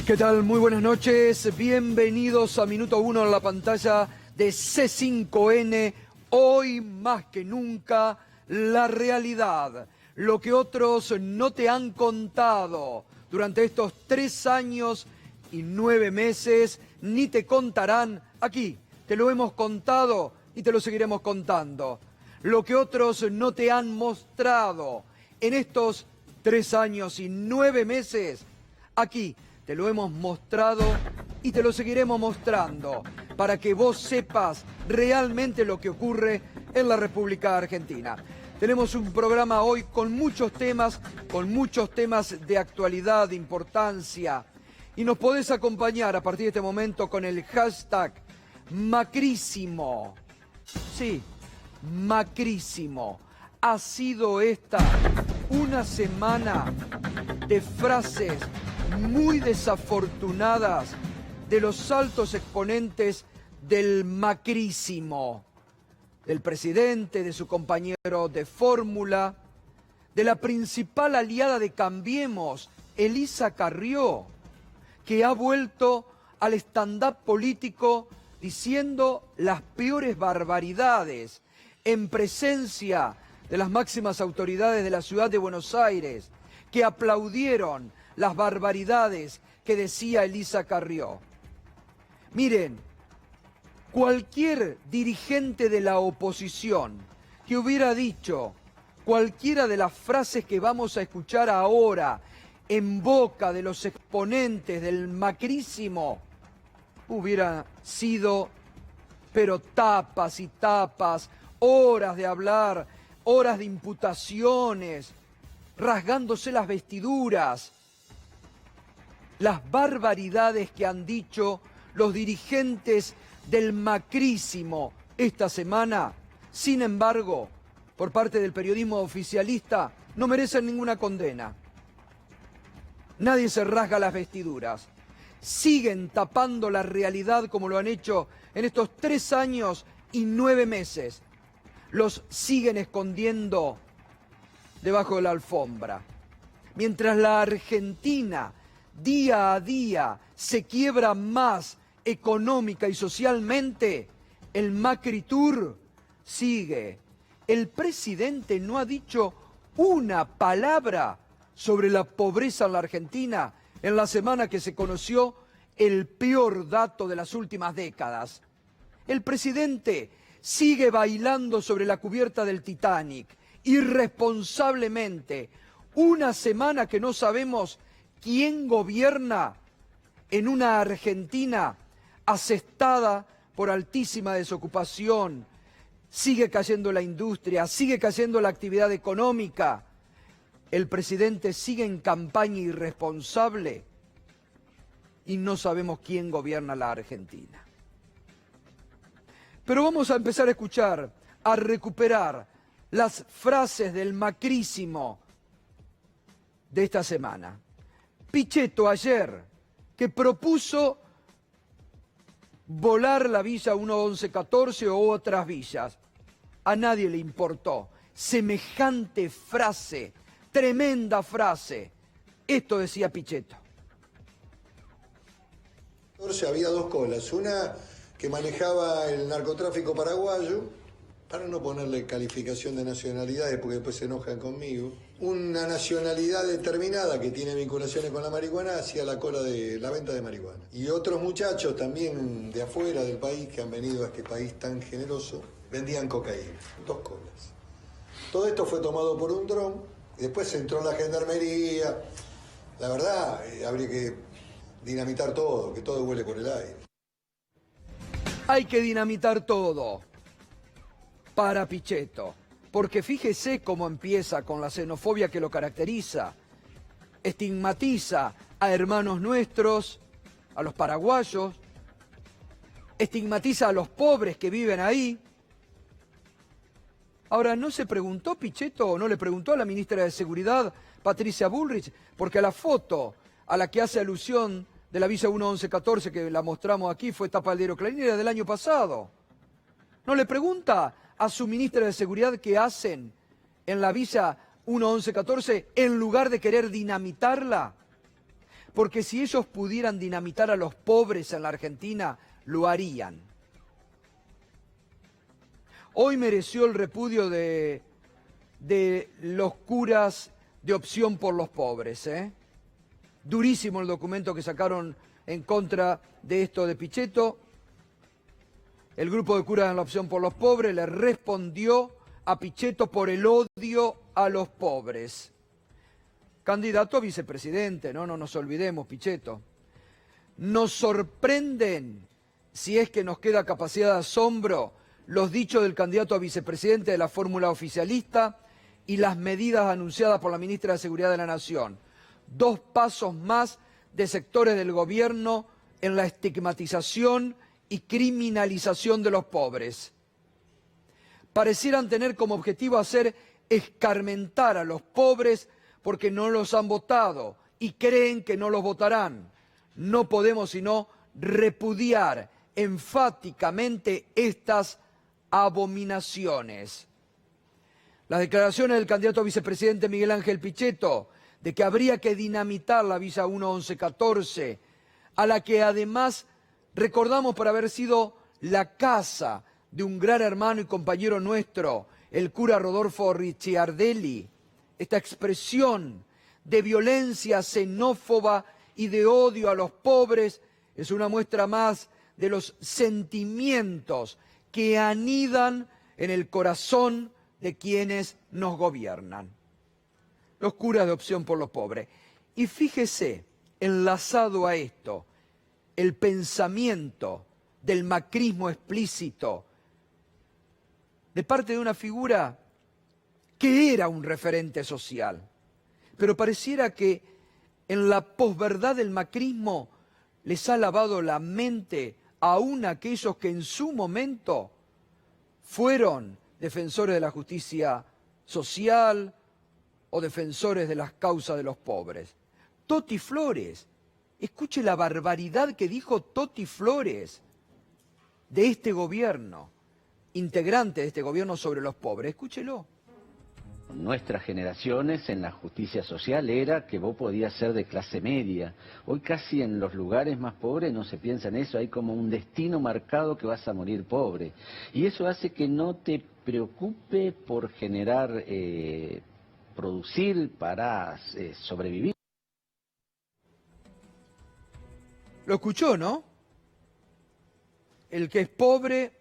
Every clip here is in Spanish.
¿Qué tal? Muy buenas noches. Bienvenidos a Minuto 1 en la pantalla de C5N. Hoy más que nunca, la realidad. Lo que otros no te han contado durante estos 3 años y 9 meses, ni te contarán aquí. Te lo hemos contado y te lo seguiremos contando. Lo que otros no te han mostrado en estos 3 años y 9 meses, aquí te lo hemos mostrado y te lo seguiremos mostrando para que vos sepas realmente lo que ocurre en la República Argentina. Tenemos un programa hoy con muchos temas de actualidad, de importancia. Y nos podés acompañar a partir de este momento con el hashtag Macrísimo. Sí, Macrísimo. Ha sido esta una semana de frases muy desafortunadas de los altos exponentes del macrismo, del presidente, de su compañero de fórmula, de la principal aliada de Cambiemos, Elisa Carrió, que ha vuelto al stand-up político diciendo las peores barbaridades en presencia de las máximas autoridades de la ciudad de Buenos Aires, que aplaudieron las barbaridades que decía Elisa Carrió. Miren, cualquier dirigente de la oposición que hubiera dicho cualquiera de las frases que vamos a escuchar ahora en boca de los exponentes del macrismo, hubiera sido, pero tapas y tapas, horas de hablar, horas de imputaciones, rasgándose las vestiduras. Las barbaridades que han dicho los dirigentes del macrismo esta semana, sin embargo, por parte del periodismo oficialista, no merecen ninguna condena. Nadie se rasga las vestiduras. Siguen tapando la realidad como lo han hecho en estos 3 años y 9 meses. Los siguen escondiendo debajo de la alfombra. Mientras la Argentina día a día se quiebra más económica y socialmente, el Macri Tour sigue. El presidente no ha dicho una palabra sobre la pobreza en la Argentina en la semana que se conoció el peor dato de las últimas décadas. El presidente sigue bailando sobre la cubierta del Titanic, irresponsablemente, una semana que no sabemos quién gobierna en una Argentina asestada por altísima desocupación. Sigue cayendo la industria, sigue cayendo la actividad económica. El presidente sigue en campaña irresponsable y no sabemos quién gobierna la Argentina. Pero vamos a empezar a escuchar, a recuperar las frases del macrismo de esta semana. Pichetto ayer, que propuso volar la Villa 1114 o otras villas. A nadie le importó. Semejante frase, tremenda frase. Esto decía Pichetto. Había 2 colas, una que manejaba el narcotráfico paraguayo, para no ponerle calificación de nacionalidades porque después se enojan conmigo, una nacionalidad determinada que tiene vinculaciones con la marihuana hacia la cola de la venta de marihuana. Y otros muchachos también de afuera del país que han venido a este país tan generoso, vendían cocaína, 2 colas. Todo esto fue tomado por un dron, y después entró la gendarmería. La verdad, habría que dinamitar todo, que todo vuele por el aire. Hay que dinamitar todo para Pichetto, porque fíjese cómo empieza con la xenofobia que lo caracteriza. Estigmatiza a hermanos nuestros, a los paraguayos, estigmatiza a los pobres que viven ahí. Ahora, ¿no se preguntó Pichetto o no le preguntó a la ministra de Seguridad, Patricia Bullrich? Porque la foto a la que hace alusión de la Villa 1114, que la mostramos aquí, fue tapa del diario Clarín, era del año pasado. ¿No le pregunta a su ministra de Seguridad qué hacen en la Villa 1114 en lugar de querer dinamitarla? porque si ellos pudieran dinamitar a los pobres en la Argentina, lo harían. Hoy mereció el repudio de los curas de Opción por los Pobres. Durísimo el documento que sacaron en contra de esto de Pichetto. El grupo de curas en la Opción por los Pobres le respondió a Pichetto por el odio a los pobres. Candidato a vicepresidente, no nos olvidemos, Pichetto. Nos sorprenden, si es que nos queda capacidad de asombro, los dichos del candidato a vicepresidente de la fórmula oficialista y las medidas anunciadas por la ministra de Seguridad de la Nación. 2 pasos más de sectores del gobierno en la estigmatización y criminalización de los pobres. Parecieran tener como objetivo hacer escarmentar a los pobres porque no los han votado y creen que no los votarán. No podemos sino repudiar enfáticamente estas abominaciones. Las declaraciones del candidato a vicepresidente Miguel Ángel Pichetto de que habría que dinamitar la Villa 1-11-14, a la que además recordamos por haber sido la casa de un gran hermano y compañero nuestro, el cura Rodolfo Ricciardelli, esta expresión de violencia xenófoba y de odio a los pobres es una muestra más de los sentimientos que anidan en el corazón de quienes nos gobiernan. Los curas de Opción por los Pobres. Y fíjese, enlazado a esto, el pensamiento del macrismo explícito de parte de una figura que era un referente social, pero pareciera que en la posverdad del macrismo les ha lavado la mente aún a aquellos que en su momento fueron defensores de la justicia social o defensores de las causas de los pobres. Toti Flores, escuche la barbaridad que dijo Toti Flores de este gobierno, integrante de este gobierno sobre los pobres, escúchelo. Nuestras generaciones en la justicia social era que vos podías ser de clase media. Hoy casi en los lugares más pobres no se piensa en eso, hay como un destino marcado que vas a morir pobre. Y eso hace que no te preocupe por generar, producir para sobrevivir. Lo escuchó, ¿no? El que es pobre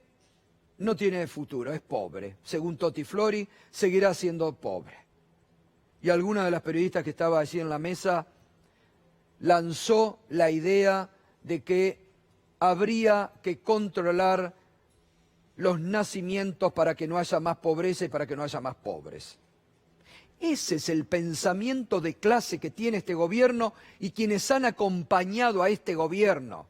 no tiene futuro, es pobre. Según Toti Flori, seguirá siendo pobre. Y alguna de las periodistas que estaba allí en la mesa lanzó la idea de que habría que controlar los nacimientos para que no haya más pobreza y para que no haya más pobres. Ese es el pensamiento de clase que tiene este gobierno y quienes han acompañado a este gobierno.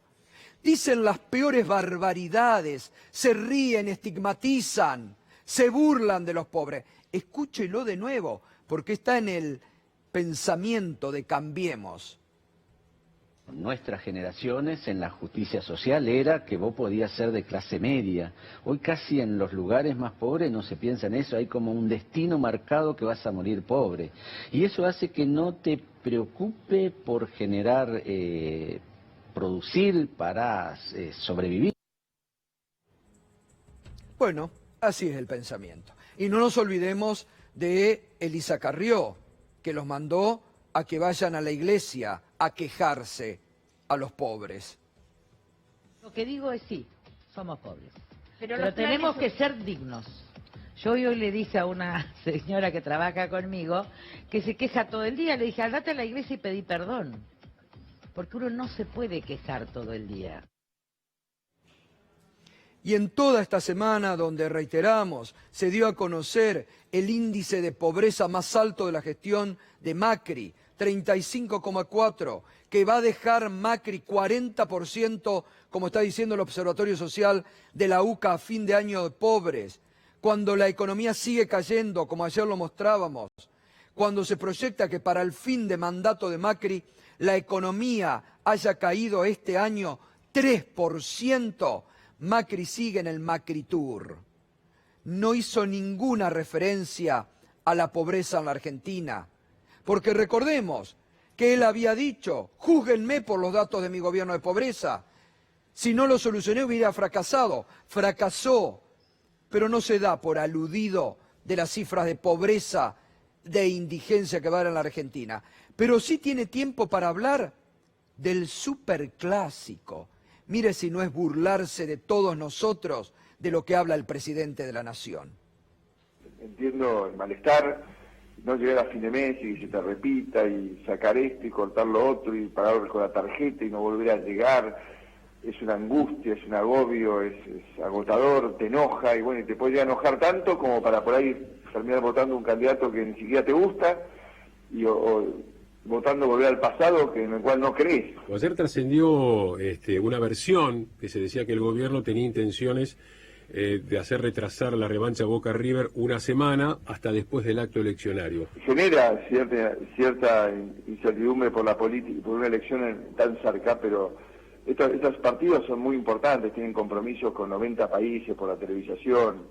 Dicen las peores barbaridades, se ríen, estigmatizan, se burlan de los pobres. Escúchelo de nuevo, porque está en el pensamiento de Cambiemos. Nuestras generaciones en la justicia social era que vos podías ser de clase media. Hoy casi en los lugares más pobres no se piensa en eso, hay como un destino marcado que vas a morir pobre. Y eso hace que no te preocupe por generar, producir para sobrevivir. Bueno, así es el pensamiento. Y no nos olvidemos de Elisa Carrió, que los mandó a que vayan a la iglesia a quejarse a los pobres. Lo que digo es sí, somos pobres, pero tenemos que ser dignos. Yo hoy le dije a una señora que trabaja conmigo, que se queja todo el día, le dije, andate a la iglesia y pedí perdón, porque uno no se puede quejar todo el día. Y en toda esta semana, donde reiteramos, se dio a conocer el índice de pobreza más alto de la gestión de Macri, 35,4, que va a dejar Macri 40%, como está diciendo el Observatorio Social de la UCA, a fin de año de pobres, cuando la economía sigue cayendo, como ayer lo mostrábamos, cuando se proyecta que para el fin de mandato de Macri la economía haya caído este año 3%, Macri sigue en el Macri Tour. No hizo ninguna referencia a la pobreza en la Argentina, porque recordemos que él había dicho, júzguenme por los datos de mi gobierno de pobreza. Si no lo solucioné hubiera fracasado. Fracasó, pero no se da por aludido de las cifras de pobreza, de indigencia que va a haber en la Argentina. Pero sí tiene tiempo para hablar del superclásico. Mire si no es burlarse de todos nosotros de lo que habla el presidente de la Nación. Entiendo el malestar, no llegar a fin de mes y que se te repita y sacar esto y cortar lo otro y pagar con la tarjeta y no volver a llegar. Es una angustia, es un agobio, es agotador, te enoja y bueno, y te puede llegar a enojar tanto como para por ahí terminar votando un candidato que ni siquiera te gusta o votando volver al pasado en el cual no crees. Ayer trascendió una versión que se decía que el gobierno tenía intenciones de hacer retrasar la revancha Boca River una semana hasta después del acto eleccionario. Genera cierta incertidumbre por la política, por una elección tan cerca, pero estos partidos son muy importantes, tienen compromisos con 90 países por la televisación.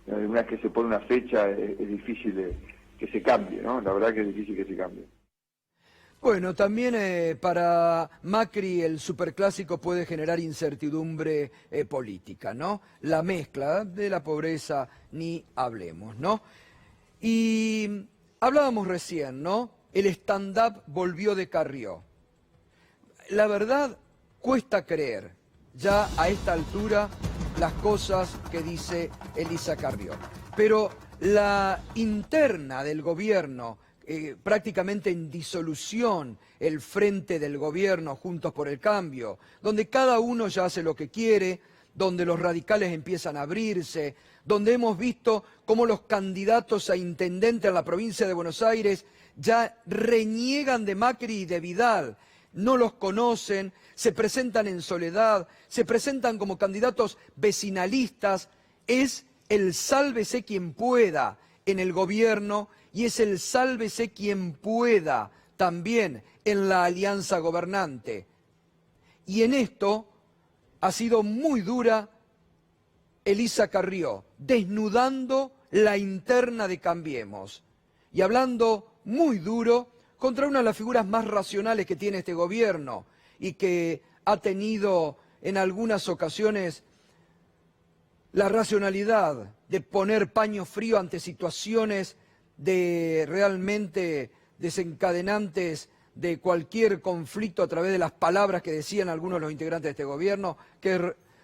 Una vez que se pone una fecha es difícil que se cambie, ¿no? La verdad que es difícil que se cambie. Bueno, también para Macri el superclásico puede generar incertidumbre política, ¿no? La mezcla de la pobreza, ni hablemos, ¿no? Y hablábamos recién, ¿no? El stand-up volvió de Carrió. La verdad, cuesta creer, ya a esta altura, las cosas que dice Elisa Carrió. Pero la interna del gobierno, prácticamente en disolución, el frente del gobierno Juntos por el Cambio, donde cada uno ya hace lo que quiere, donde los radicales empiezan a abrirse, donde hemos visto cómo los candidatos a intendente en la provincia de Buenos Aires ya reniegan de Macri y de Vidal, no los conocen, se presentan en soledad, se presentan como candidatos vecinalistas, es el sálvese quien pueda en el gobierno y es el sálvese quien pueda también en la alianza gobernante. Y en esto ha sido muy dura Elisa Carrió, desnudando la interna de Cambiemos y hablando muy duro contra una de las figuras más racionales que tiene este gobierno y que ha tenido en algunas ocasiones la racionalidad de poner paño frío ante situaciones de realmente desencadenantes de cualquier conflicto a través de las palabras que decían algunos de los integrantes de este gobierno, que es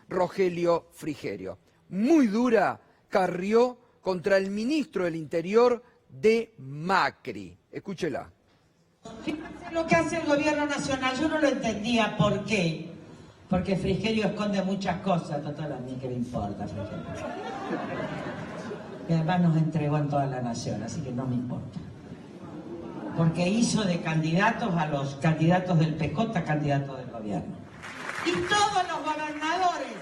Rogelio Frigerio. Muy dura Carrió contra el ministro del Interior de Macri. Escúchela. Fíjense lo que hace el gobierno nacional, yo no lo entendía por qué. Porque Frigerio esconde muchas cosas, total, a mí que me importa Frigerio. Y además nos entregó en toda la nación, así que no me importa. Porque hizo de candidatos a los candidatos del PJ candidatos del gobierno. Y todos los gobernadores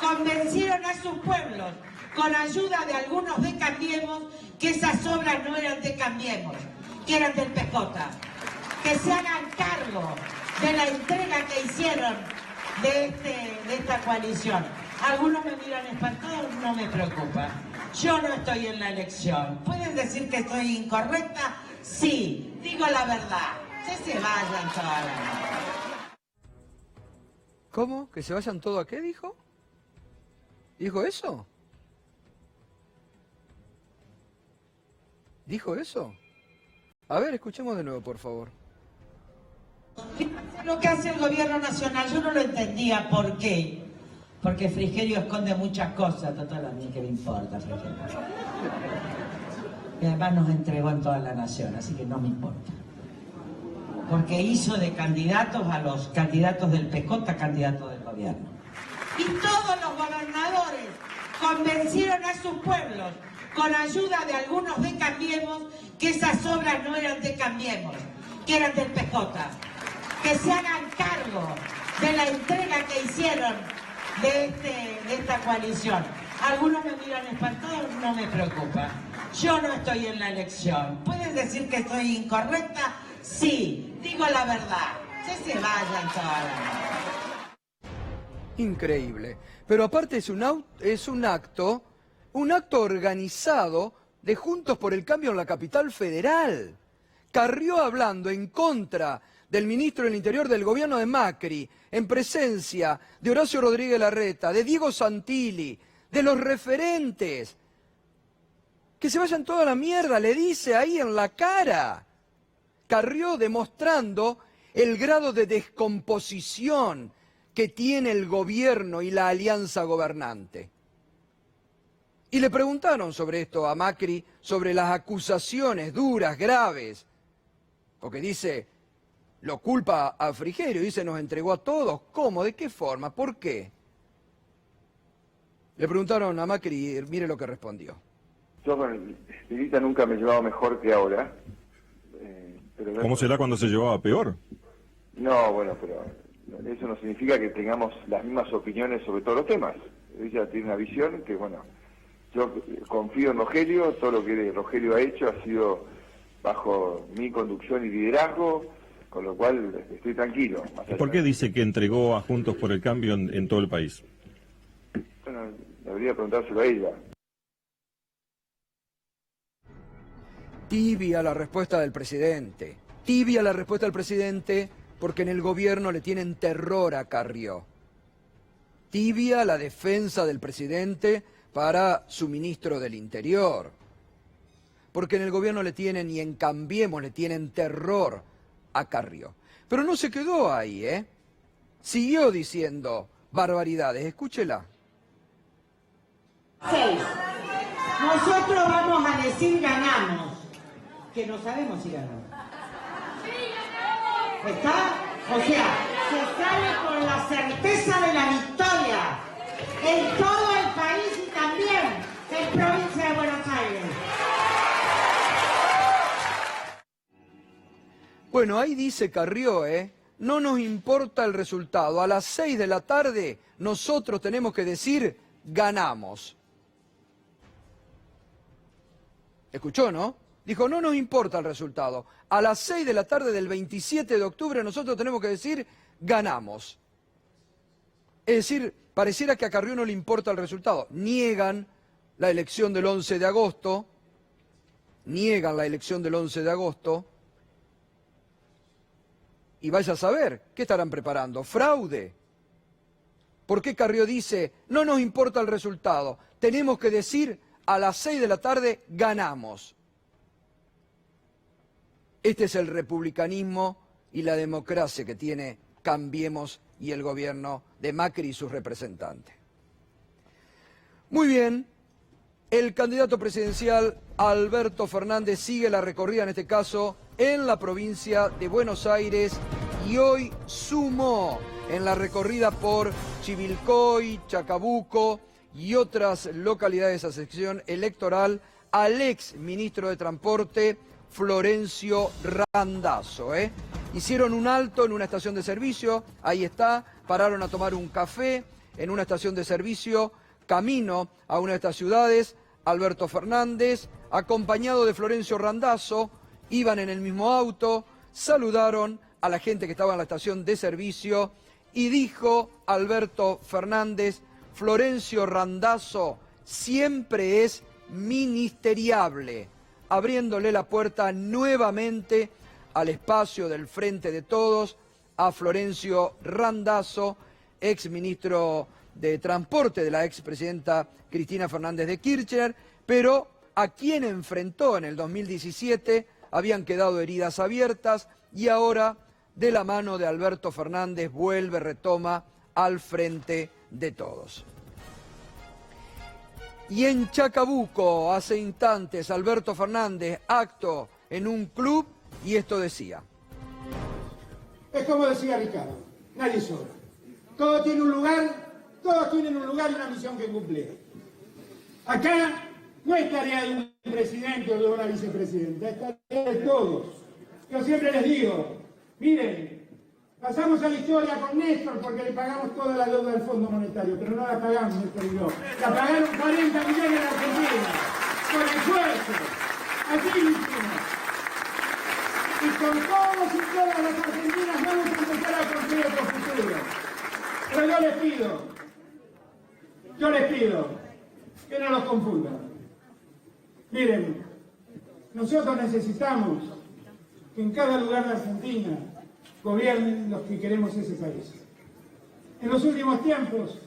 convencieron a sus pueblos, con ayuda de algunos de Cambiemos, que esas obras no eran de Cambiemos, que eran del PJ. Que se hagan cargo de la entrega que hicieron de esta coalición. Algunos me miran espantados, no me preocupa. Yo no estoy en la elección. ¿Pueden decir que estoy incorrecta? Sí, digo la verdad. Que se vayan todas. ¿Cómo? ¿Que se vayan todo a qué, dijo? ¿Dijo eso? ¿Dijo eso? A ver, escuchemos de nuevo, por favor. Fíjense lo que hace el gobierno nacional, yo no lo entendía por qué. Porque Frigerio esconde muchas cosas, total, a mí que me importa Frigerio. Y además nos entregó en toda la nación, así que no me importa. Porque hizo de candidatos a los candidatos del PJ candidatos del gobierno. Y todos los gobernadores convencieron a sus pueblos, con ayuda de algunos de Cambiemos, que esas obras no eran de Cambiemos, que eran del PJ. Que se hagan cargo de la entrega que hicieron de esta coalición. Algunos me miran espantados, no me preocupa. Yo no estoy en la elección. ¿Pueden decir que estoy incorrecta? Sí, digo la verdad. Que se vayan todas. Increíble. Pero aparte es un acto organizado de Juntos por el Cambio en la capital federal. Carrió hablando en contra del ministro del Interior del gobierno de Macri, en presencia de Horacio Rodríguez Larreta, de Diego Santilli, de los referentes, que se vayan toda la mierda, le dice ahí en la cara. Carrió demostrando el grado de descomposición que tiene el gobierno y la alianza gobernante. Y le preguntaron sobre esto a Macri, sobre las acusaciones duras, graves, porque dice, lo culpa a Frigerio, dice, nos entregó a todos. ¿Cómo? ¿De qué forma? ¿Por qué? Le preguntaron a Macri y mire lo que respondió. Yo con Spinetta nunca me he llevado mejor que ahora. Pero ¿Cómo será cuando se llevaba peor? No, bueno, pero eso no significa que tengamos las mismas opiniones sobre todos los temas. Ella tiene una visión que, bueno, yo confío en Rogelio, todo lo que Rogelio ha hecho ha sido bajo mi conducción y liderazgo, con lo cual estoy tranquilo. ¿Por qué dice que entregó a Juntos por el Cambio en todo el país? Bueno, debería preguntárselo a ella. Tibia la respuesta del presidente. Tibia la respuesta del presidente porque en el gobierno le tienen terror a Carrió. Tibia la defensa del presidente para su ministro del Interior. Porque en el gobierno le tienen, y en Cambiemos le tienen terror a Carrió. Pero no se quedó ahí, ¿eh? Siguió diciendo barbaridades. Escúchela. 6. Nosotros vamos a decir ganamos. Que no sabemos si ganamos. ¿Está? O sea, se sale con la certeza de la victoria en todo el país y también en provincia de Buenos Aires. Bueno, ahí dice Carrió, no nos importa el resultado. A las 6 de la tarde nosotros tenemos que decir ganamos. ¿Escuchó, no? Dijo, no nos importa el resultado. A las 6 de la tarde del 27 de octubre nosotros tenemos que decir ganamos. Es decir, pareciera que a Carrió no le importa el resultado. Niegan la elección del 11 de agosto. Niegan la elección del 11 de agosto. Y vaya a saber, ¿qué estarán preparando? ¿Fraude? ¿Por qué Carrió dice, no nos importa el resultado? Tenemos que decir, a las 6 de la tarde ganamos. Este es el republicanismo y la democracia que tiene Cambiemos y el gobierno de Macri y sus representantes. Muy bien, el candidato presidencial Alberto Fernández sigue la recorrida, en este caso, en la provincia de Buenos Aires, y hoy sumó en la recorrida por Chivilcoy, Chacabuco y otras localidades a sección electoral al ex ministro de Transporte, Florencio Randazzo. Hicieron un alto en una estación de servicio, ahí está, pararon a tomar un café en una estación de servicio, camino a una de estas ciudades. Alberto Fernández, acompañado de Florencio Randazzo, iban en el mismo auto, saludaron a la gente que estaba en la estación de servicio y dijo Alberto Fernández, Florencio Randazzo siempre es ministeriable, abriéndole la puerta nuevamente al espacio del Frente de Todos a Florencio Randazzo, ex ministro de Transporte de la expresidenta Cristina Fernández de Kirchner, pero a quien enfrentó en el 2017, habían quedado heridas abiertas y ahora, de la mano de Alberto Fernández, retoma al Frente de Todos. Y en Chacabuco, hace instantes, Alberto Fernández, acto en un club, y esto decía. Es como decía Ricardo, nadie sobra. Todo tiene un lugar, todos tienen un lugar y una misión que cumplir. Acá no es tarea de un presidente o de una vicepresidenta, es tarea de todos. Yo siempre les digo, miren, pasamos a la historia con Néstor porque le pagamos toda la deuda del Fondo Monetario, pero no la pagamos, Néstor y yo. La pagaron 40 millones de argentinos, con esfuerzo. Así lo hicimos. Y con todos y todas las argentinas vamos a empezar a construir otro futuro. Pero yo les pido que no los confundan. Miren, nosotros necesitamos que en cada lugar de Argentina gobiernen los que queremos ese país. En los últimos tiempos,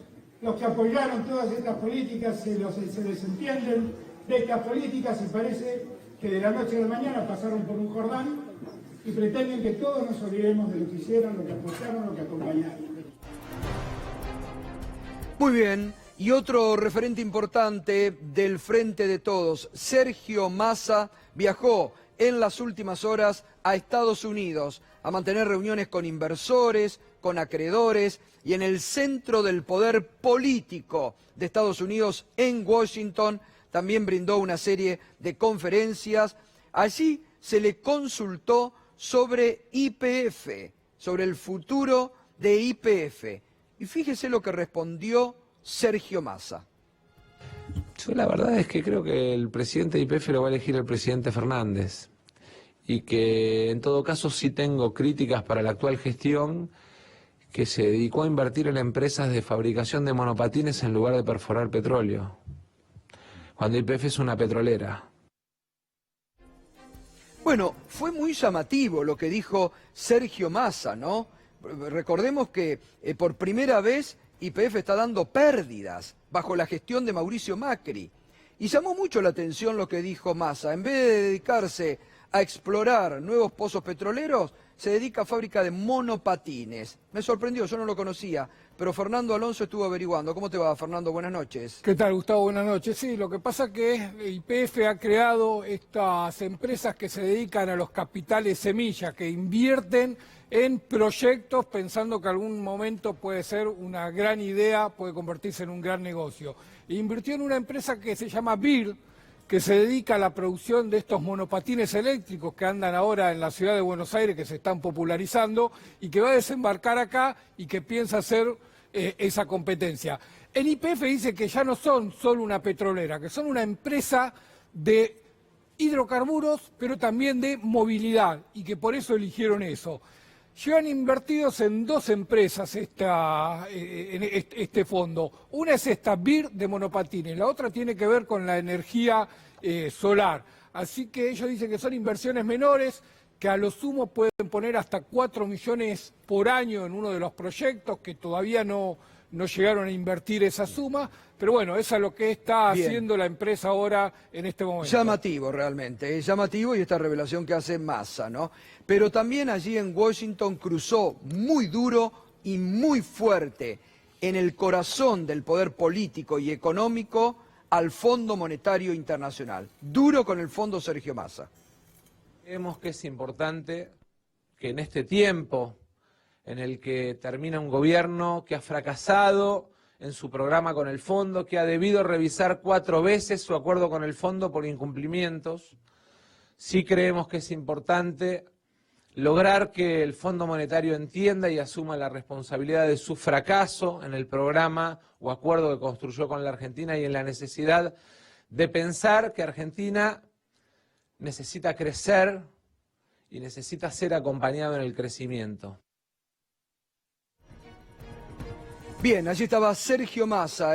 los que apoyaron todas estas políticas se desentienden de estas políticas y parece que de la noche a la mañana pasaron por un Jordán y pretenden que todos nos olvidemos de lo que hicieron, lo que apoyaron, lo que acompañaron. Muy bien, y otro referente importante del Frente de Todos, Sergio Massa, viajó en las últimas horas a Estados Unidos a mantener reuniones con inversores, con acreedores y en el centro del poder político de Estados Unidos, en Washington, también brindó una serie de conferencias. Allí se le consultó sobre YPF, sobre el futuro de YPF. Y fíjese lo que respondió Sergio Massa. Yo la verdad es que creo que el presidente de YPF lo va a elegir el presidente Fernández y que en todo caso sí tengo críticas para la actual gestión que se dedicó a invertir en empresas de fabricación de monopatines en lugar de perforar petróleo, cuando YPF es una petrolera. Bueno, fue muy llamativo lo que dijo Sergio Massa, ¿no? Recordemos que por primera vez YPF está dando pérdidas bajo la gestión de Mauricio Macri. Y llamó mucho la atención lo que dijo Massa. En vez de dedicarse a explorar nuevos pozos petroleros, se dedica a fábrica de monopatines. Me sorprendió, yo no lo conocía, pero Fernando Alonso estuvo averiguando. ¿Cómo te va, Fernando? Buenas noches. ¿Qué tal, Gustavo? Buenas noches. Sí, lo que pasa es que YPF ha creado estas empresas que se dedican a los capitales semilla, que invierten en proyectos pensando que algún momento puede ser una gran idea, puede convertirse en un gran negocio. E invirtió en una empresa que se llama BIR, que se dedica a la producción de estos monopatines eléctricos que andan ahora en la ciudad de Buenos Aires, que se están popularizando, y que va a desembarcar acá y que piensa hacer esa competencia. En YPF dice que ya no son solo una petrolera, que son una empresa de hidrocarburos, pero también de movilidad, y que por eso eligieron eso. Llevan invertidos en dos empresas este fondo. Una es esta BIR de monopatines, la otra tiene que ver con la energía solar. Así que ellos dicen que son inversiones menores, que a lo sumo pueden poner hasta 4 millones por año en uno de los proyectos, que todavía no llegaron a invertir esa suma, pero bueno, eso es lo que está haciendo la empresa ahora en este momento. Llamativo realmente, es llamativo, y esta revelación que hace Massa, ¿no? Pero también allí en Washington cruzó muy duro y muy fuerte en el corazón del poder político y económico al Fondo Monetario Internacional. Duro con el Fondo Sergio Massa. Creemos que es importante que en este tiempo en el que termina un gobierno que ha fracasado en su programa con el fondo, que ha debido revisar 4 veces su acuerdo con el fondo por incumplimientos, sí creemos que es importante lograr que el Fondo Monetario entienda y asuma la responsabilidad de su fracaso en el programa o acuerdo que construyó con la Argentina y en la necesidad de pensar que Argentina necesita crecer y necesita ser acompañado en el crecimiento. Bien, allí estaba Sergio Massa,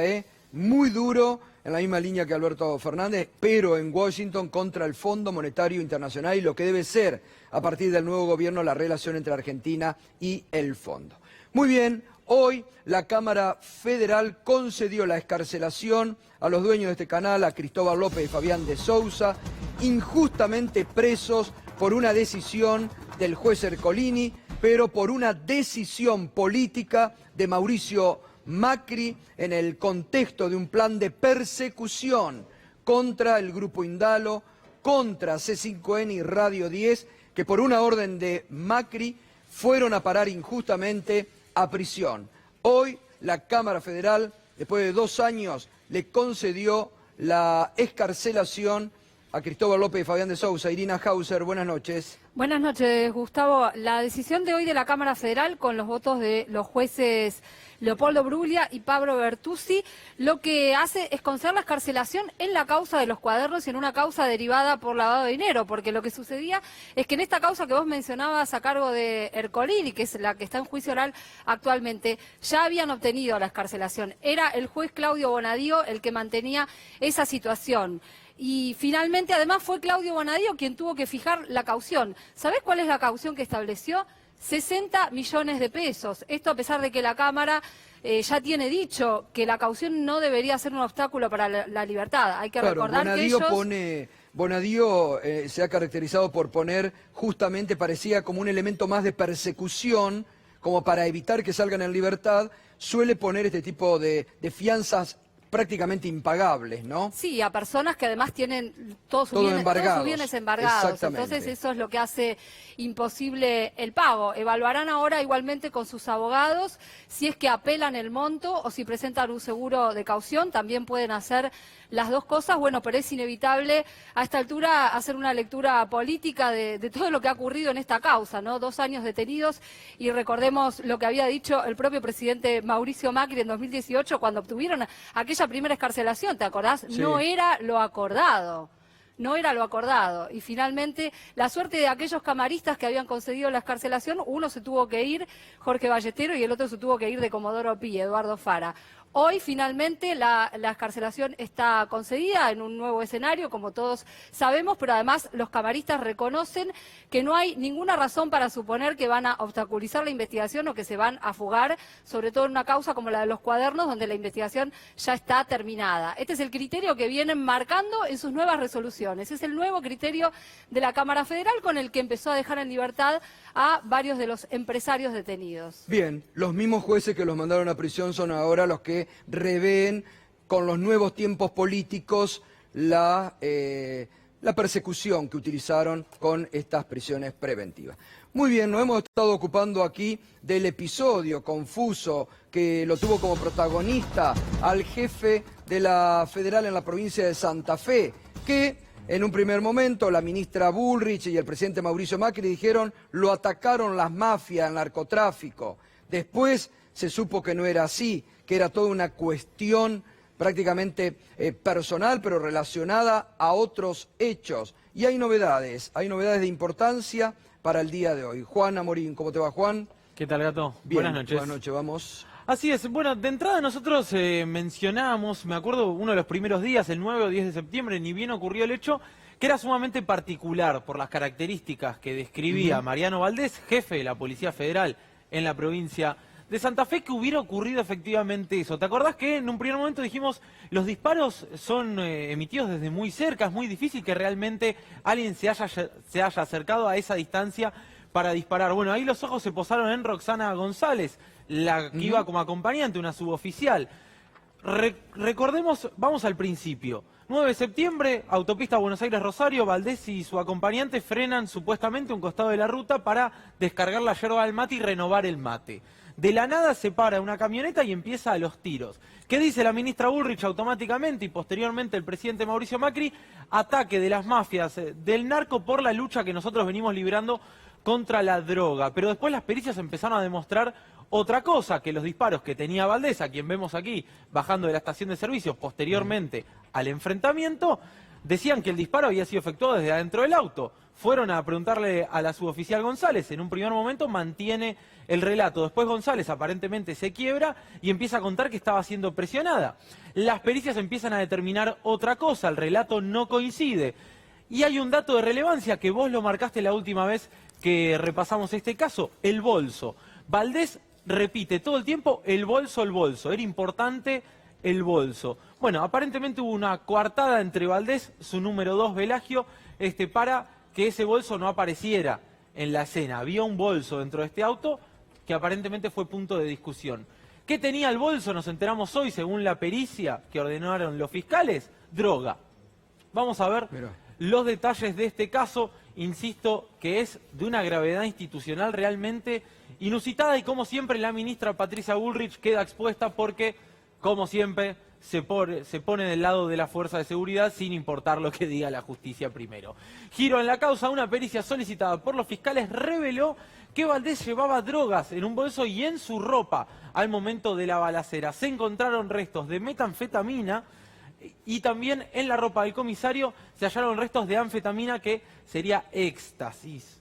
muy duro, en la misma línea que Alberto Fernández, pero en Washington contra el Fondo Monetario Internacional y lo que debe ser, a partir del nuevo gobierno, la relación entre Argentina y el fondo. Muy bien, hoy la Cámara Federal concedió la excarcelación a los dueños de este canal, a Cristóbal López y Fabián de Sousa, injustamente presos por una decisión del juez Ercolini, pero por una decisión política de Mauricio Macri en el contexto de un plan de persecución contra el Grupo Indalo, contra C5N y Radio 10, que por una orden de Macri fueron a parar injustamente a prisión. Hoy la Cámara Federal, después de 2 años, le concedió la excarcelación a Cristóbal López y Fabián de Sousa. Irina Hauser, buenas noches. Buenas noches, Gustavo. La decisión de hoy de la Cámara Federal, con los votos de los jueces Leopoldo Bruglia y Pablo Bertuzzi, lo que hace es conceder la excarcelación en la causa de los cuadernos y en una causa derivada por lavado de dinero, porque lo que sucedía es que en esta causa que vos mencionabas a cargo de Ercolini, que es la que está en juicio oral actualmente, ya habían obtenido la excarcelación. Era el juez Claudio Bonadío el que mantenía esa situación. Y finalmente, además, fue Claudio Bonadío quien tuvo que fijar la caución. ¿Sabés cuál es la caución que estableció? 60 millones de pesos. Esto a pesar de que la Cámara ya tiene dicho que la caución no debería ser un obstáculo para la libertad. Hay que recordar Bonadío que ellos... Bonadío se ha caracterizado por poner, justamente parecía como un elemento más de persecución, como para evitar que salgan en libertad, suele poner este tipo de fianzas prácticamente impagables, ¿no? Sí, a personas que además tienen todos sus bienes embargados. Entonces eso es lo que hace imposible el pago. Evaluarán ahora igualmente con sus abogados si es que apelan el monto o si presentan un seguro de caución. También pueden hacer las dos cosas. Bueno, pero es inevitable a esta altura hacer una lectura política de todo lo que ha ocurrido en esta causa, ¿no? 2 años detenidos, y recordemos lo que había dicho el propio presidente Mauricio Macri en 2018 cuando obtuvieron aquella primera excarcelación, ¿te acordás? Sí. No era lo acordado. No era lo acordado. Y finalmente, la suerte de aquellos camaristas que habían concedido la excarcelación, uno se tuvo que ir, Jorge Ballestero, y el otro se tuvo que ir de Comodoro Pi, Eduardo Fara. Hoy, finalmente, la excarcelación está concedida en un nuevo escenario, como todos sabemos, pero además los camaristas reconocen que no hay ninguna razón para suponer que van a obstaculizar la investigación o que se van a fugar, sobre todo en una causa como la de los cuadernos, donde la investigación ya está terminada. Este es el criterio que vienen marcando en sus nuevas resoluciones. Es el nuevo criterio de la Cámara Federal con el que empezó a dejar en libertad a varios de los empresarios detenidos. Bien, los mismos jueces que los mandaron a prisión son ahora los que revén con los nuevos tiempos políticos la persecución que utilizaron con estas prisiones preventivas. Muy bien, nos hemos estado ocupando aquí del episodio confuso que lo tuvo como protagonista al jefe de la Federal en la provincia de Santa Fe, que en un primer momento la ministra Bullrich y el presidente Mauricio Macri dijeron lo atacaron las mafias, el narcotráfico. Después se supo que no era así, que era toda una cuestión prácticamente personal, pero relacionada a otros hechos. Y hay novedades de importancia para el día de hoy. Juan Amorín, ¿cómo te va, Juan? ¿Qué tal, Gato? Bien, buenas noches. Buenas noches, vamos. Así es, bueno, de entrada nosotros mencionábamos, me acuerdo, uno de los primeros días, el 9 o 10 de septiembre, ni bien ocurrió el hecho, que era sumamente particular por las características que describía Mariano Valdés, jefe de la Policía Federal en la provincia de Santa Fe, que hubiera ocurrido efectivamente eso. ¿Te acordás que en un primer momento dijimos los disparos son emitidos desde muy cerca, es muy difícil que realmente alguien se haya acercado a esa distancia para disparar? Bueno, ahí los ojos se posaron en Roxana González, la que iba como acompañante, una suboficial. Recordemos, vamos al principio. 9 de septiembre, autopista Buenos Aires-Rosario, Valdés y su acompañante frenan supuestamente un costado de la ruta para descargar la yerba del mate y renovar el mate. De la nada se para una camioneta y empieza a los tiros. ¿Qué dice la ministra Bullrich automáticamente y posteriormente el presidente Mauricio Macri? Ataque de las mafias del narco por la lucha que nosotros venimos librando contra la droga. Pero después las pericias empezaron a demostrar otra cosa, que los disparos que tenía Valdés, a quien vemos aquí bajando de la estación de servicios posteriormente al enfrentamiento, decían que el disparo había sido efectuado desde adentro del auto. Fueron a preguntarle a la suboficial González, en un primer momento mantiene el relato. Después González aparentemente se quiebra y empieza a contar que estaba siendo presionada. Las pericias empiezan a determinar otra cosa, el relato no coincide. Y hay un dato de relevancia que vos lo marcaste la última vez que repasamos este caso, el bolso. Valdés repite todo el tiempo el bolso. Era importante el bolso. Bueno, aparentemente hubo una coartada entre Valdés, su número 2, Velagio, para que ese bolso no apareciera en la escena. Había un bolso dentro de este auto que aparentemente fue punto de discusión. ¿Qué tenía el bolso? Nos enteramos hoy, según la pericia que ordenaron los fiscales, droga. Vamos a ver los detalles de este caso. Insisto que es de una gravedad institucional realmente inusitada y como siempre la ministra Patricia Bullrich queda expuesta porque, como siempre, se pone del lado de la fuerza de seguridad sin importar lo que diga la justicia primero. Giro en la causa, una pericia solicitada por los fiscales reveló que Valdés llevaba drogas en un bolso y en su ropa al momento de la balacera. Se encontraron restos de metanfetamina y también en la ropa del comisario se hallaron restos de anfetamina, que sería éxtasis.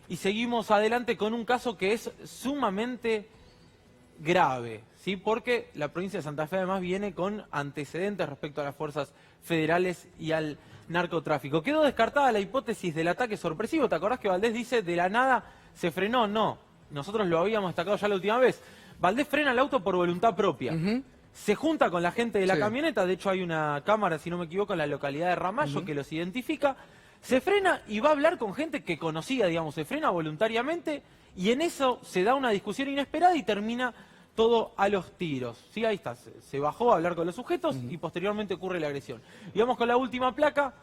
Y seguimos adelante con un caso que es sumamente grave, ¿sí? Porque la provincia de Santa Fe además viene con antecedentes respecto a las fuerzas federales y al narcotráfico. Quedó descartada la hipótesis del ataque sorpresivo. ¿Te acordás que Valdés dice de la nada se frenó? No. nosotros lo habíamos destacado ya la última vez, Valdés frena el auto por voluntad propia. Se junta con la gente de la camioneta, de hecho hay una cámara, si no me equivoco, en la localidad de Ramallo que los identifica. Se frena y va a hablar con gente que conocía, digamos, se frena voluntariamente y en eso se da una discusión inesperada y termina todo a los tiros. Sí, ahí está, se bajó a hablar con los sujetos y posteriormente ocurre la agresión. Y vamos con la última placa.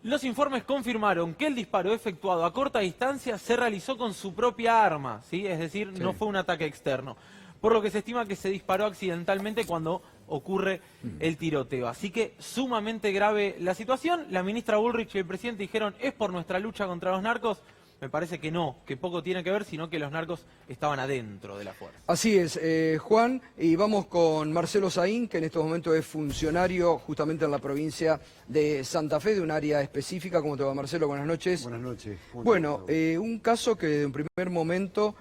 Los informes confirmaron que el disparo efectuado a corta distancia se realizó con su propia arma, ¿sí? Es decir, no fue un ataque externo. Por lo que se estima que se disparó accidentalmente cuando ocurre el tiroteo. Así que sumamente grave la situación. La ministra Bullrich y el presidente dijeron, ¿es por nuestra lucha contra los narcos? Me parece que no, que poco tiene que ver, sino que los narcos estaban adentro de la fuerza. Así es, Juan, y vamos con Marcelo Saín, que en estos momentos es funcionario justamente en la provincia de Santa Fe, de un área específica. ¿Cómo te va, Marcelo? Buenas noches. Buenas noches. Bueno, un caso que de un primer momento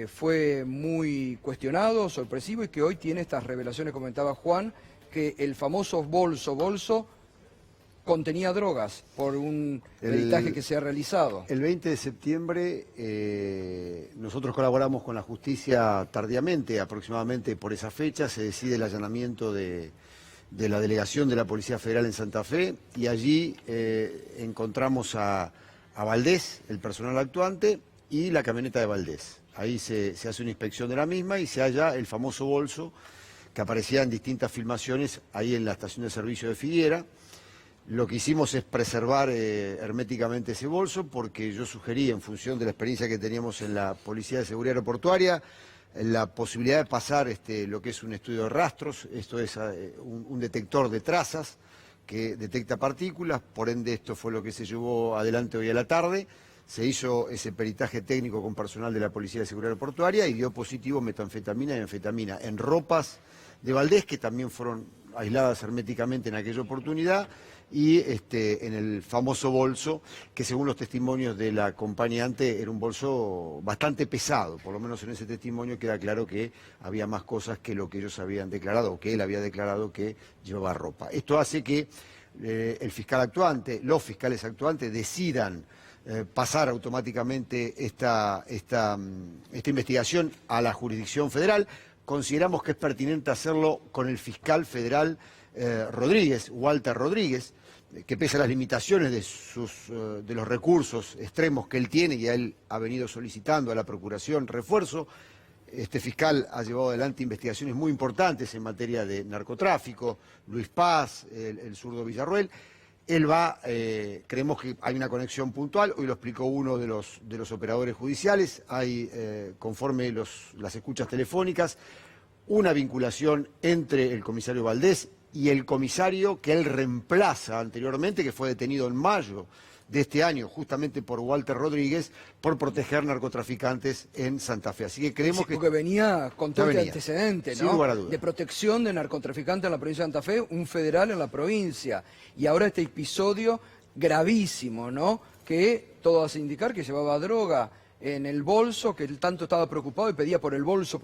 fue muy cuestionado, sorpresivo, y que hoy tiene estas revelaciones, comentaba Juan, que el famoso bolso contenía drogas por un peritaje que se ha realizado. El 20 de septiembre nosotros colaboramos con la justicia tardíamente, aproximadamente por esa fecha, se decide el allanamiento de la delegación de la Policía Federal en Santa Fe y allí encontramos a Valdés, el personal actuante, y la camioneta de Valdés. Ahí se hace una inspección de la misma y se halla el famoso bolso que aparecía en distintas filmaciones ahí en la estación de servicio de Figuera. Lo que hicimos es preservar herméticamente ese bolso porque yo sugerí, en función de la experiencia que teníamos en la Policía de Seguridad Aeroportuaria, la posibilidad de pasar lo que es un estudio de rastros, esto es un detector de trazas que detecta partículas, por ende esto fue lo que se llevó adelante hoy a la tarde. Se hizo ese peritaje técnico con personal de la Policía de Seguridad Aeroportuaria y dio positivo metanfetamina y anfetamina en ropas de Valdés, que también fueron aisladas herméticamente en aquella oportunidad, y en el famoso bolso, que según los testimonios del acompañante era un bolso bastante pesado, por lo menos en ese testimonio queda claro que había más cosas que lo que ellos habían declarado, o que él había declarado que llevaba ropa. Esto hace que el fiscal actuante, los fiscales actuantes decidan pasar automáticamente esta investigación a la jurisdicción federal. Consideramos que es pertinente hacerlo con el fiscal federal Rodríguez, Walter Rodríguez, que pese a las limitaciones de los recursos extremos que él tiene, y él ha venido solicitando a la Procuración refuerzo, este fiscal ha llevado adelante investigaciones muy importantes en materia de narcotráfico, Luis Paz, el zurdo Villarruel. Él va, creemos que hay una conexión puntual, hoy lo explicó uno de los operadores judiciales, hay, conforme las escuchas telefónicas, una vinculación entre el comisario Valdés y el comisario que él reemplaza anteriormente, que fue detenido en mayo de este año, justamente por Walter Rodríguez, por proteger narcotraficantes en Santa Fe. Así que creemos que... Porque venía con todo este antecedente, ¿no? Sin lugar a dudas. De protección de narcotraficantes en la provincia de Santa Fe, un federal en la provincia. Y ahora este episodio gravísimo, ¿no? Que todo hace indicar que llevaba droga en el bolso, que él tanto estaba preocupado y pedía por el bolso,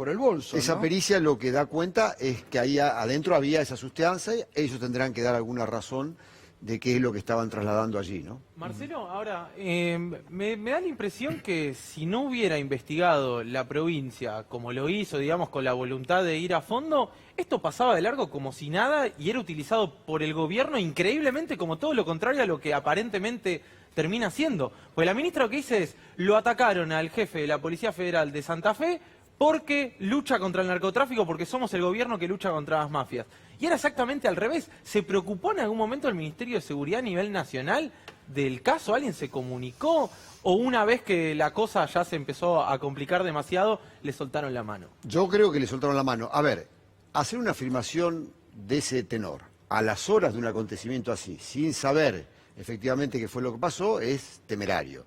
Esa ¿no? pericia lo que da cuenta es que ahí adentro había esa sustancia, ellos tendrán que dar alguna razón de qué es lo que estaban trasladando allí, ¿no? Marcelo, ahora, me da la impresión que si no hubiera investigado la provincia como lo hizo, digamos, con la voluntad de ir a fondo, esto pasaba de largo como si nada y era utilizado por el gobierno increíblemente como todo lo contrario a lo que aparentemente termina siendo. Pues la ministra lo que dice es, lo atacaron al jefe de la Policía Federal de Santa Fe porque lucha contra el narcotráfico, porque somos el gobierno que lucha contra las mafias. Y era exactamente al revés. ¿Se preocupó en algún momento el Ministerio de Seguridad a nivel nacional del caso? ¿Alguien se comunicó? ¿O una vez que la cosa ya se empezó a complicar demasiado, le soltaron la mano? Yo creo que le soltaron la mano. A ver, hacer una afirmación de ese tenor a las horas de un acontecimiento así, sin saber efectivamente qué fue lo que pasó, es temerario.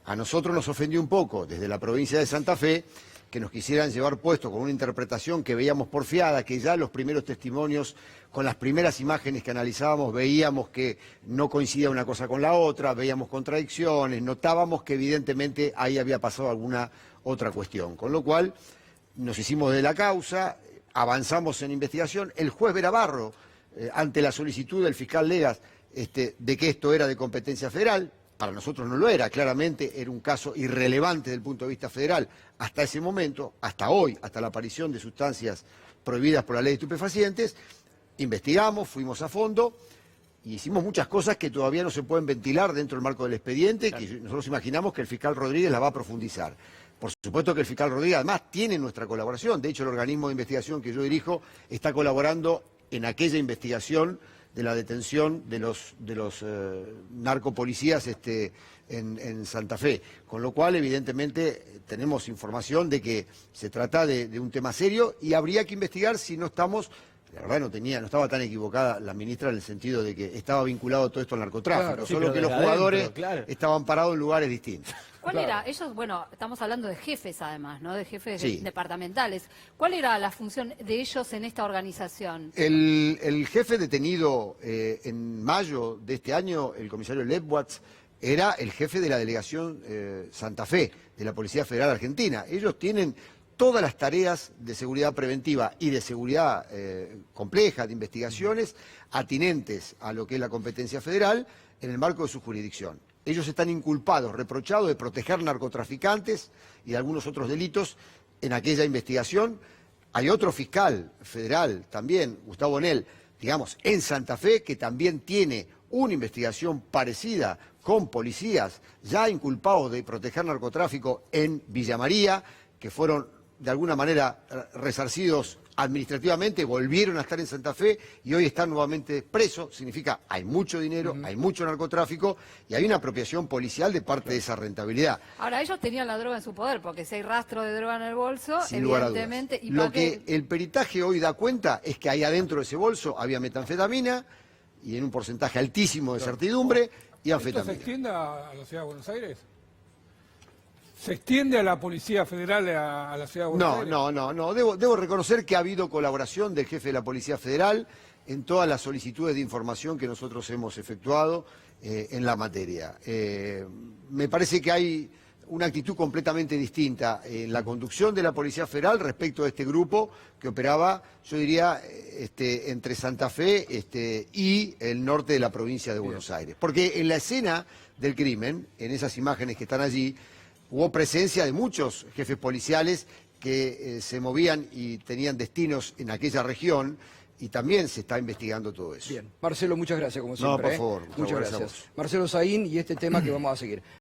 A nosotros nos ofendió un poco desde la provincia de Santa Fe que nos quisieran llevar puesto con una interpretación que veíamos porfiada, que ya los primeros testimonios, con las primeras imágenes que analizábamos, veíamos que no coincidía una cosa con la otra, veíamos contradicciones, notábamos que evidentemente ahí había pasado alguna otra cuestión. Con lo cual nos hicimos de la causa, avanzamos en investigación. El juez Verabarro, ante la solicitud del fiscal Legas, de que esto era de competencia federal, para nosotros no lo era, claramente era un caso irrelevante desde el punto de vista federal hasta ese momento, hasta hoy, hasta la aparición de sustancias prohibidas por la ley de estupefacientes. Investigamos, fuimos a fondo y hicimos muchas cosas que todavía no se pueden ventilar dentro del marco del expediente, que nosotros imaginamos que el fiscal Rodríguez la va a profundizar. Por supuesto que el fiscal Rodríguez además tiene nuestra colaboración, de hecho el organismo de investigación que yo dirijo está colaborando en aquella investigación de la detención de los narcopolicías en Santa Fe, con lo cual evidentemente tenemos información de que se trata de un tema serio y habría que investigar si no estamos. La verdad no estaba tan equivocada la ministra en el sentido de que estaba vinculado todo esto al narcotráfico, Claro, solo que los jugadores estaban parados en lugares distintos. ¿Cuál era? Ellos, bueno, estamos hablando de jefes además, ¿no? De jefes Sí. departamentales. ¿Cuál era la función de ellos en esta organización? El jefe detenido en mayo de este año, el comisario Lebwatz, era el jefe de la delegación Santa Fe, de la Policía Federal Argentina. Ellos tienen todas las tareas de seguridad preventiva y de seguridad compleja, de investigaciones, atinentes a lo que es la competencia federal en el marco de su jurisdicción. Ellos están inculpados, reprochados de proteger narcotraficantes y de algunos otros delitos en aquella investigación. Hay otro fiscal federal también, Gustavo Nel, digamos, en Santa Fe, que también tiene una investigación parecida con policías ya inculpados de proteger narcotráfico en Villa María, que fueron de alguna manera resarcidos administrativamente, volvieron a estar en Santa Fe y hoy están nuevamente presos. Significa hay mucho dinero, hay mucho narcotráfico y hay una apropiación policial de parte de esa rentabilidad. Ahora, ellos tenían la droga en su poder, porque si hay rastro de droga en el bolso, Sin lugar a dudas. evidentemente... Y Lo que el peritaje hoy da cuenta es que ahí adentro de ese bolso había metanfetamina y en un porcentaje altísimo de certidumbre y ¿Esto anfetamina. se extiende a la Ciudad de Buenos Aires? ¿Se extiende a la Policía Federal a la Ciudad de Buenos Aires? No. Debo reconocer que ha habido colaboración del jefe de la Policía Federal en todas las solicitudes de información que nosotros hemos efectuado en la materia. Me parece que hay una actitud completamente distinta en la conducción de la Policía Federal respecto a este grupo que operaba, yo diría, entre Santa Fe y el norte de la provincia de Buenos Aires. Porque en la escena del crimen, en esas imágenes que están allí, hubo presencia de muchos jefes policiales que se movían y tenían destinos en aquella región y también se está investigando todo eso. Bien. Marcelo, muchas gracias como siempre. No, por favor. Muchas gracias. Marcelo Saín y este tema que vamos a seguir.